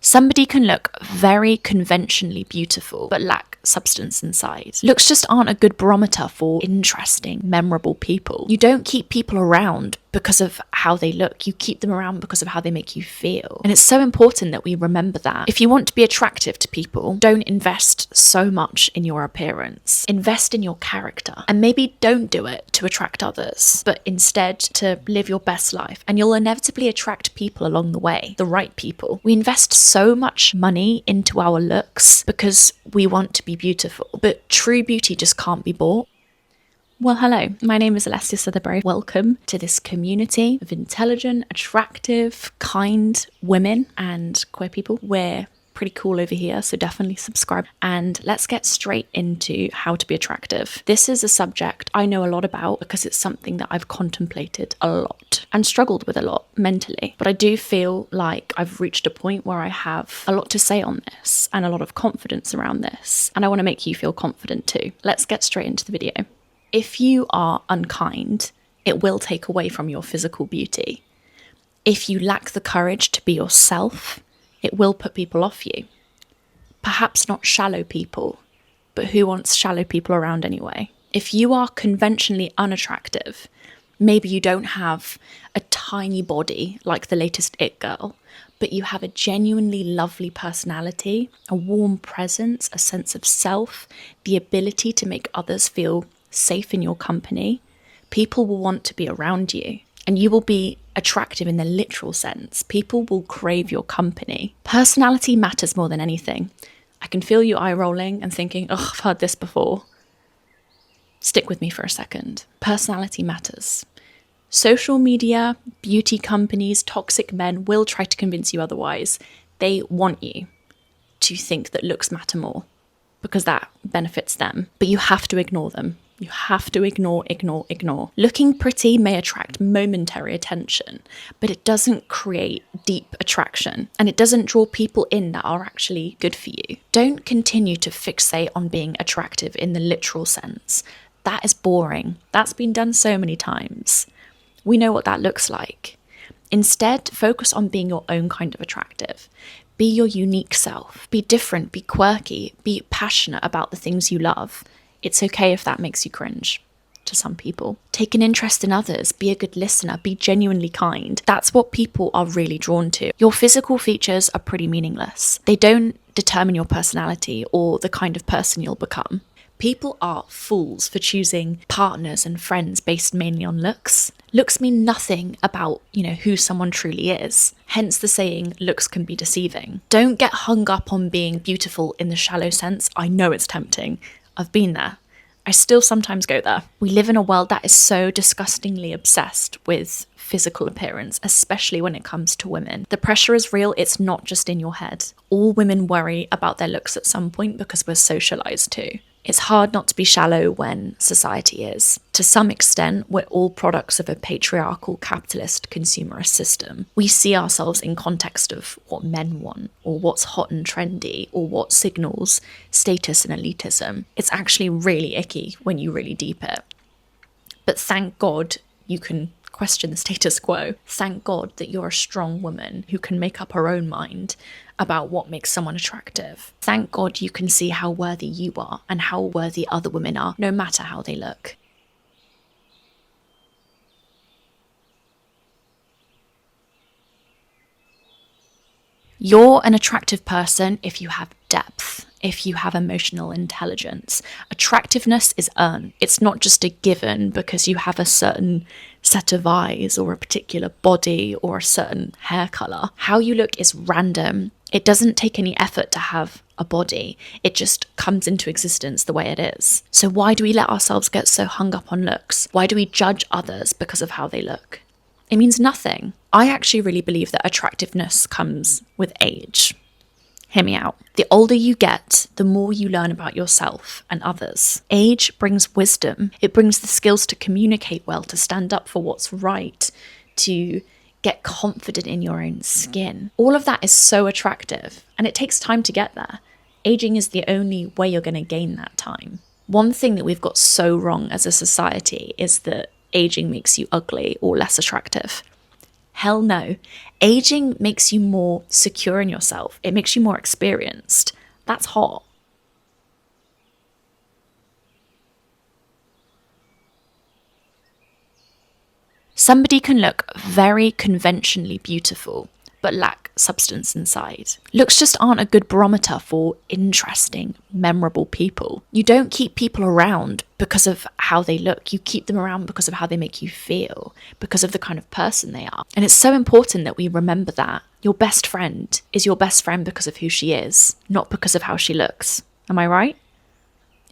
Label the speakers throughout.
Speaker 1: Somebody can look very conventionally beautiful but lack substance inside. Looks just aren't a good barometer for interesting, memorable people. You don't keep people around because of how they look. You keep them around because of how they make you feel. And it's so important that we remember that. If you want to be attractive to people, don't invest so much in your appearance. Invest in your character. And maybe don't do it to attract others, but instead to live your best life. And you'll inevitably attract people along the way, the right people. We invest so much money into our looks because we want to be beautiful, but true beauty just can't be bought. Well, hello, my name is Alessia Sutherbury. Welcome to this community of intelligent, attractive, kind women and queer people. We're pretty cool over here, so definitely subscribe. And let's get straight into how to be attractive. This is a subject I know a lot about because it's something that I've contemplated a lot and struggled with a lot mentally. But I do feel like I've reached a point where I have a lot to say on this and a lot of confidence around this. And I want to make you feel confident too. Let's get straight into the video. If you are unkind, it will take away from your physical beauty. If you lack the courage to be yourself, it will put people off you. Perhaps not shallow people, but who wants shallow people around anyway? If you are conventionally unattractive, maybe you don't have a tiny body like the latest It Girl, but you have a genuinely lovely personality, a warm presence, a sense of self, the ability to make others feel safe in your company, people will want to be around you. And you will be attractive in the literal sense. People will crave your company. Personality matters more than anything. I can feel you eye rolling and thinking, oh, I've heard this before. Stick with me for a second. Personality matters. Social media, beauty companies, toxic men will try to convince you otherwise. They want you to think that looks matter more because that benefits them. But you have to ignore them. You have to ignore. Looking pretty may attract momentary attention, but it doesn't create deep attraction, and it doesn't draw people in that are actually good for you. Don't continue to fixate on being attractive in the literal sense. That is boring. That's been done so many times. We know what that looks like. Instead, focus on being your own kind of attractive. Be your unique self. Be different, be quirky, be passionate about the things you love. It's okay if that makes you cringe to some people. Take an interest in others, be a good listener, be genuinely kind. That's what people are really drawn to. Your physical features are pretty meaningless. They don't determine your personality or the kind of person you'll become. People are fools for choosing partners and friends based mainly on looks. Looks mean nothing about, who someone truly is. Hence the saying, looks can be deceiving. Don't get hung up on being beautiful in the shallow sense. I know it's tempting. I've been there. I still sometimes go there. We live in a world that is so disgustingly obsessed with physical appearance, especially when it comes to women. The pressure is real. It's not just in your head. All women worry about their looks at some point because we're socialized to. It's hard not to be shallow when society is. To some extent, we're all products of a patriarchal, capitalist, consumerist system. We see ourselves in context of what men want, or what's hot and trendy, or what signals status and elitism. It's actually really icky when you really deep it. But thank God you can question the status quo. Thank God that you're a strong woman who can make up her own mind about what makes someone attractive. Thank God you can see how worthy you are and how worthy other women are, no matter how they look. You're an attractive person if you have depth, if you have emotional intelligence. Attractiveness is earned. It's not just a given because you have a certain set of eyes or a particular body or a certain hair color. How you look is random. It doesn't take any effort to have a body. It just comes into existence the way it is. So why do we let ourselves get so hung up on looks? Why do we judge others because of how they look? It means nothing. I actually really believe that attractiveness comes with age. Hear me out. The older you get, the more you learn about yourself and others. Age brings wisdom. It brings the skills to communicate well, to stand up for what's right, to get confident in your own skin. All of that is so attractive, and it takes time to get there. Aging is the only way you're going to gain that time. One thing that we've got so wrong as a society is that aging makes you ugly or less attractive. Hell no. Aging makes you more secure in yourself. It makes you more experienced. That's hot. Somebody can look very conventionally beautiful, but lack substance inside. Looks just aren't a good barometer for interesting, memorable people. You don't keep people around because of how they look. You keep them around because of how they make you feel, because of the kind of person they are. And it's so important that we remember that your best friend is your best friend because of who she is, not because of how she looks. Am I right?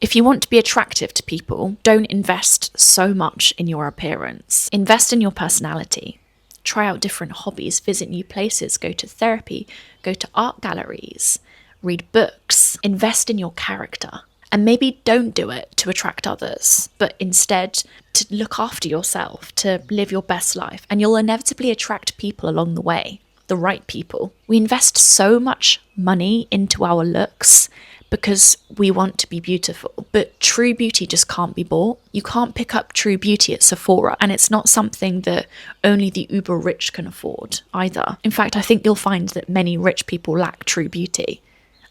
Speaker 1: If you want to be attractive to people, don't invest so much in your appearance. Invest in your personality. Try out different hobbies, visit new places, go to therapy, go to art galleries, read books, invest in your character. And maybe don't do it to attract others, but instead to look after yourself, to live your best life. And you'll inevitably attract people along the way, the right people. We invest so much money into our looks because we want to be beautiful. But true beauty just can't be bought. You can't pick up true beauty at Sephora, and it's not something that only the uber rich can afford either. In fact, I think you'll find that many rich people lack true beauty.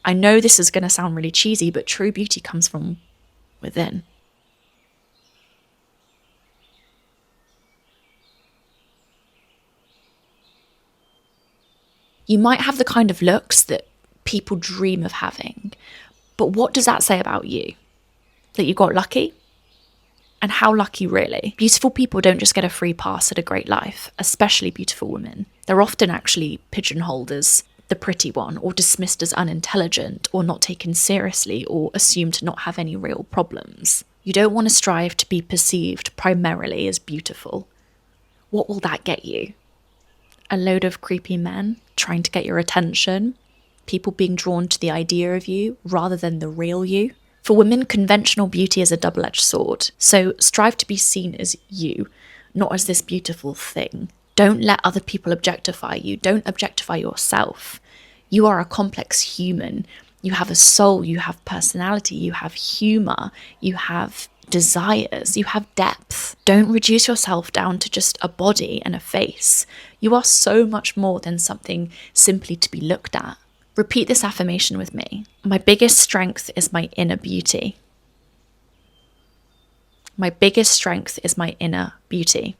Speaker 1: I know this is going to sound really cheesy, but true beauty comes from within. You might have the kind of looks that people dream of having, but what does that say about you? That you got lucky? And how lucky really? Beautiful people don't just get a free pass at a great life, especially beautiful women. They're often actually pigeonholed as the pretty one, or dismissed as unintelligent, or not taken seriously, or assumed to not have any real problems. You don't want to strive to be perceived primarily as beautiful. What will that get you? A load of creepy men trying to get your attention? People being drawn to the idea of you rather than the real you? For women, conventional beauty is a double-edged sword, so strive to be seen as you, not as this beautiful thing. Don't let other people objectify you. Don't objectify yourself. You are a complex human. You have a soul, you have personality, you have humor, you have desires, you have depth. Don't reduce yourself down to just a body and a face. You are so much more than something simply to be looked at. Repeat this affirmation with me. My biggest strength is my inner beauty. My biggest strength is my inner beauty.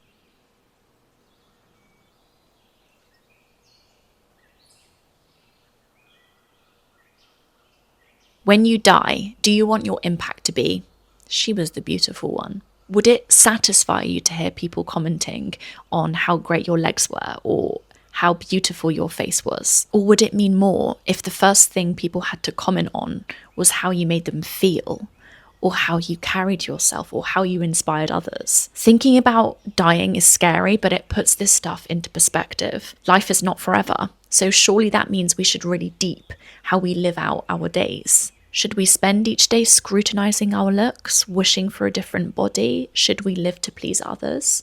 Speaker 1: When you die, do you want your impact to be, she was the beautiful one? Would it satisfy you to hear people commenting on how great your legs were or how beautiful your face was? Or would it mean more if the first thing people had to comment on was how you made them feel, or how you carried yourself, or how you inspired others? Thinking about dying is scary, but it puts this stuff into perspective. Life is not forever, so surely that means we should really deep how we live out our days. Should we spend each day scrutinizing our looks, wishing for a different body? Should we live to please others?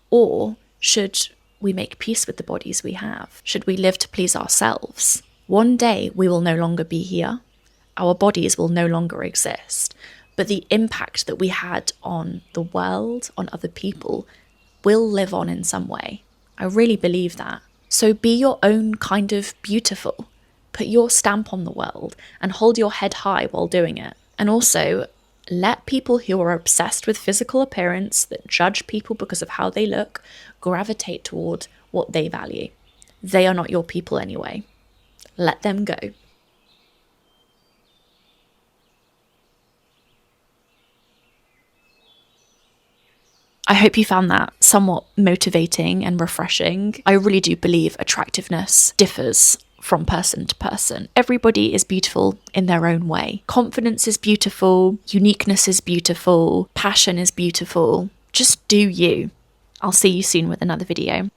Speaker 1: Or should we make peace with the bodies we have? Should we live to please ourselves? One day we will no longer be here. Our bodies will no longer exist. But the impact that we had on the world, on other people, will live on in some way. I really believe that. So be your own kind of beautiful. Put your stamp on the world and hold your head high while doing it. And also, let people who are obsessed with physical appearance, that judge people because of how they look, gravitate toward what they value. They are not your people anyway. Let them go. I hope you found that somewhat motivating and refreshing. I really do believe attractiveness differs from person to person. Everybody is beautiful in their own way. Confidence is beautiful, uniqueness is beautiful, passion is beautiful. Just do you. I'll see you soon with another video.